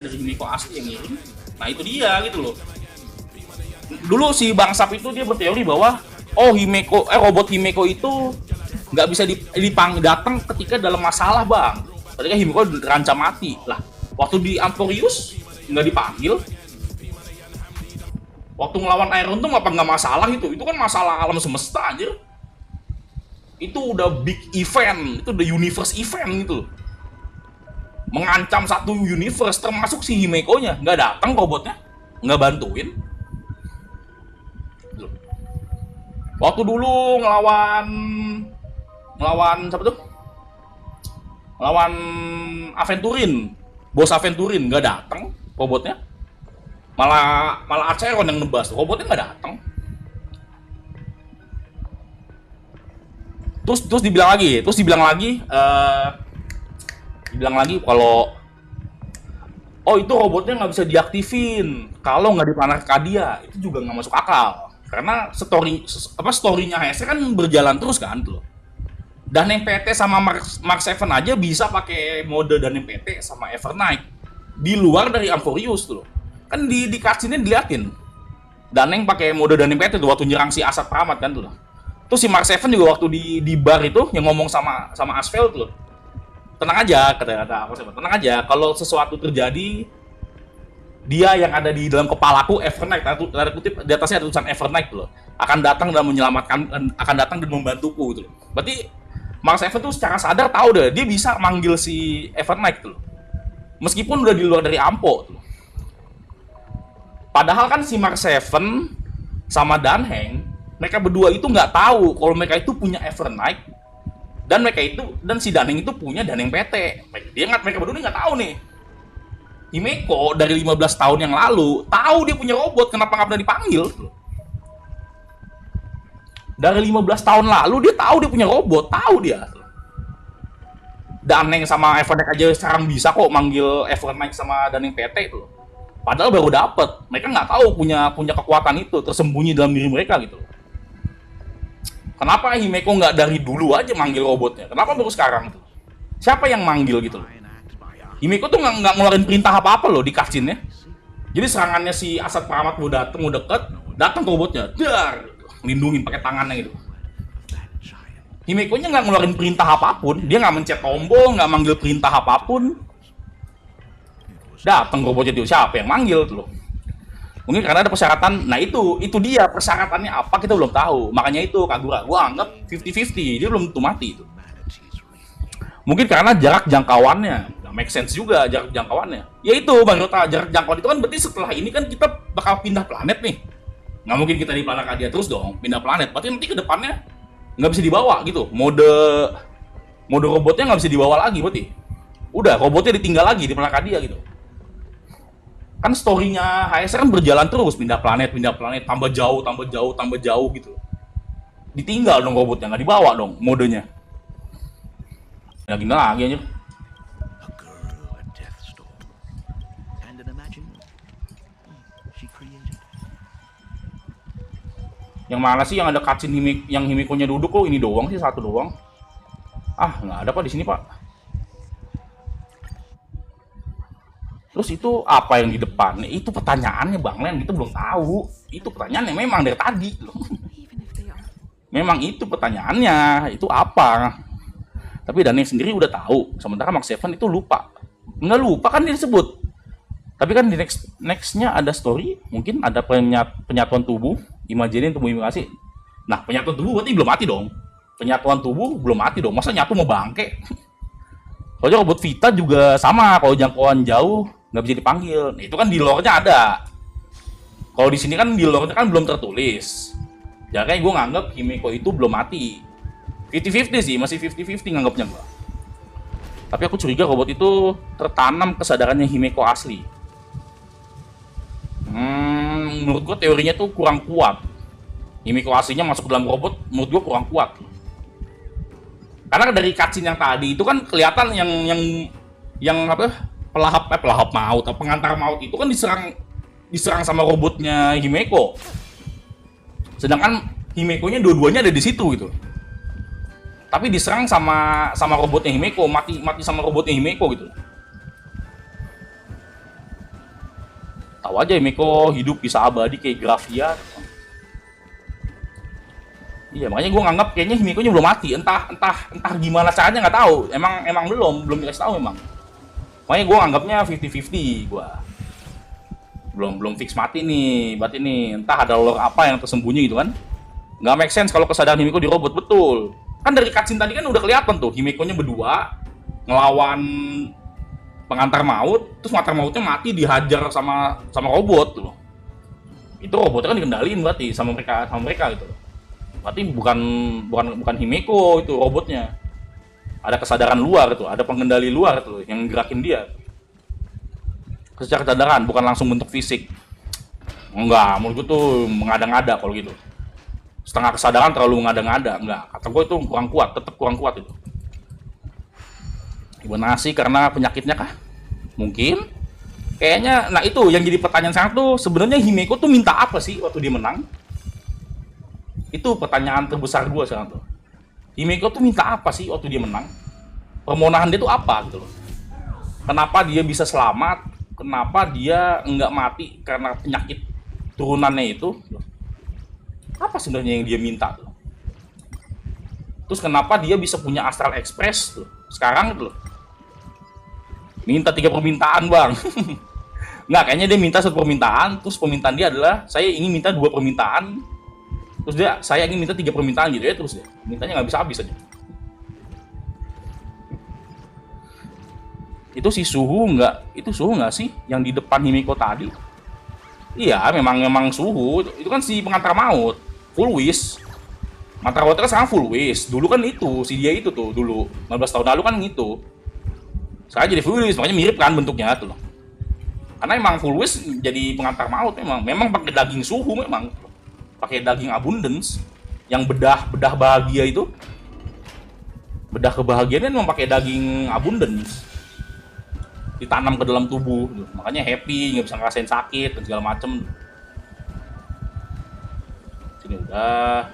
dari Himeko asli yang ngirim. Nah itu dia gitu loh. Dulu si Bang Sap itu dia berteori bahwa robot Himeko itu nggak bisa datang ketika dalam masalah bang. Ketika Himeko terancam mati lah. Waktu di Amporius nggak dipanggil. Waktu ngelawan Iron tuh nggak masalah itu. Itu kan masalah alam semesta aja. Itu udah big event, itu udah universe event gitu. Mengancam satu universe termasuk si Himeko-nya. Nggak datang robotnya, nggak bantuin. Waktu dulu ngelawan siapa tuh? Ngelawan Aventurin, bos Aventurin nggak datang robotnya. Malah Acheron yang nebas, robotnya nggak datang. Terus dibilang lagi kalau itu robotnya nggak bisa diaktifin kalau nggak dipanah Arcadia. Itu juga nggak masuk akal karena storynya HSR kan berjalan terus kan tuh. Dan PT sama Mark 7 aja bisa pakai mode dan PT sama Evernight di luar dari Amporius tuh kan di cutscene-nya diliatin Daneng pakai mode dan PT tuh waktu nyerang si Asad Pramat kan tuh. Terus si Mark 7 juga waktu di bar itu yang ngomong sama Asphalt tuh, tenang aja kata tenang aja, kalau sesuatu terjadi dia yang ada di dalam kepalaku Evernight, tanda kutip di atasnya ada tulisan Evernight loh, akan datang dan menyelamatkan, akan datang dan membantuku gitu loh. Berarti Mark 7 tuh secara sadar tahu deh dia bisa manggil si Evernight tuh loh. Meskipun udah di luar dari Ampo tuh. Padahal kan si Mark 7 sama Danheng mereka berdua itu nggak tahu kalau mereka itu punya Evernight dan si Daneng itu punya Daneng PT. Mereka berdua nggak tahu nih. Himeko dari 15 tahun yang lalu tahu dia punya robot, kenapa nggak pernah dipanggil? Dari 15 tahun lalu dia tahu dia punya robot, tahu dia. Daneng sama Evernight aja sekarang bisa kok manggil Evernight sama Daneng PT itu. Padahal baru dapet, mereka nggak tahu punya kekuatan itu tersembunyi dalam diri mereka gitu. Kenapa Himeko nggak dari dulu aja manggil robotnya? Kenapa baru sekarang tuh? Siapa yang manggil gitu? Himeko tuh nggak ngeluarin perintah apa-apa loh di cutscene-nya. Jadi serangannya si Asad Pramat mau datang ke robotnya, dar, lindungin pakai tangannya gitu. Himeko-nya nggak ngeluarin perintah apapun, dia nggak mencet tombol, nggak manggil perintah apapun. Datang robotnya itu, siapa yang manggil tuh loh? Mungkin karena ada persyaratan. Nah itu dia persyaratannya apa kita belum tahu. Makanya itu Kagura gua anggap 50-50, dia belum tentu mati itu. Mungkin karena jarak jangkauannya nggak make sense juga, jarak jangkauannya ya itu Bang Yota. Jarak jangkauan itu kan berarti setelah ini kan kita bakal pindah planet nih. Nggak mungkin kita di planet Arcadia terus dong, pindah planet. Berarti nanti ke depannya nggak bisa dibawa gitu, mode robotnya nggak bisa dibawa lagi. Berarti udah robotnya ditinggal lagi di planet Arcadia gitu. Kan story-nya HSR kan berjalan terus, pindah planet, tambah jauh gitu. Ditinggal dong robotnya, nggak dibawa dong modenya. Ya gini lagi aja. Yang mana sih yang ada cutscene yang Himeko-nya duduk kok ini doang sih, satu doang. Ah, nggak ada Pak di sini, Pak. Terus itu apa yang di depan? Itu pertanyaannya Bang Len, kita belum tahu. Itu pertanyaannya memang dari tadi loh. Memang itu pertanyaannya, itu apa? Tapi Daneng sendiri udah tahu, sementara Mark 7 itu lupa. Nggak lupa kan dia disebut. Tapi kan di nextnya ada story, mungkin ada penyatuan tubuh, imajinin tubuh imitasi. Nah, penyatuan tubuh berarti belum mati dong. Penyatuan tubuh belum mati dong. Masa nyatu mau bangke? Soalnya robot Vita juga sama, kalau jangkauan jauh nggak bisa dipanggil. Nah, itu kan di lore-nya ada. Kalau di sini kan di lore-nya kan belum tertulis. Ya kayak gue nganggap Himeko itu belum mati. 50-50 sih, masih 50-50 nganggapnya gue. Tapi aku curiga robot itu tertanam kesadarannya Himeko asli. Menurut gue teorinya tuh kurang kuat. Himeko aslinya masuk ke dalam robot, menurut gue kurang kuat. Karena dari cutscene yang tadi itu kan kelihatan yang apa? pelahap maut, pengantar maut itu kan diserang sama robotnya Himeko. Sedangkan Himeko-nya dua-duanya ada di situ gitu. Tapi diserang sama robotnya Himeko, mati sama robotnya Himeko gitu. Tahu aja Himeko hidup bisa abadi kayak Gravia. Iya, makanya gue nganggap kayaknya Himeko-nya belum mati. Entah gimana caranya nggak tahu. Emang belum dikasih tahu emang. Makanya gue anggapnya 50-50 gue. Belum fix mati nih, berarti nih entah ada lore apa yang tersembunyi gitu kan. Nggak make sense kalau kesadaran Himeko dirobot betul. Kan dari cutscene tadi kan udah kelihatan tuh Himeko-nya berdua ngelawan pengantar maut, terus pengantar mautnya mati dihajar sama robot tuh. Itu robotnya kan dikendaliin berarti sama mereka gitu. Berarti bukan Himeko itu robotnya. Ada kesadaran luar tuh, ada pengendali luar tuh yang gerakin dia. Secara kesadaran, bukan langsung bentuk fisik. Enggak, menurut gue tuh mengada-ngada kalau gitu. Setengah kesadaran terlalu mengada-ngada, enggak. Kata gue itu kurang kuat, tetap kurang kuat itu. Hibernasi karena penyakitnya kah? Mungkin. Kayaknya, nah itu yang jadi pertanyaan sekarang tuh sebenarnya Himeko tuh minta apa sih waktu dia menang? Itu pertanyaan terbesar gue sekarang tuh. Himeko tuh minta apa sih waktu dia menang? Permohonan dia tuh apa gitu loh? Kenapa dia bisa selamat? Kenapa dia nggak mati karena penyakit turunannya itu? Apa sebenarnya yang dia minta tuh? Terus kenapa dia bisa punya Astral Express tuh? Sekarang gitu loh. Minta 3 permintaan bang. Nggak, kayaknya dia minta 1 permintaan. Terus permintaan dia adalah saya ingin minta 2 permintaan. Terus saya ingin minta 3 permintaan gitu ya. Terus dia mintanya nggak bisa habis aja. Itu suhu nggak sih yang di depan Himeko tadi? Iya, memang suhu. Itu kan si pengantar maut, full wish. Pengantar maut kan sekarang full wish. Dulu kan itu, si dia itu tuh dulu 15 tahun lalu kan gitu. Sekarang jadi full wish, makanya mirip kan bentuknya tuh loh. Karena emang full wish jadi pengantar maut memang pakai daging suhu memang. Pakai daging abundance yang bedah bahagia itu. Bedah kebahagiaan memang pakai daging abundance. Ditanam ke dalam tubuh, makanya happy, nggak bisa ngerasain sakit dan segala macem. Sini udah.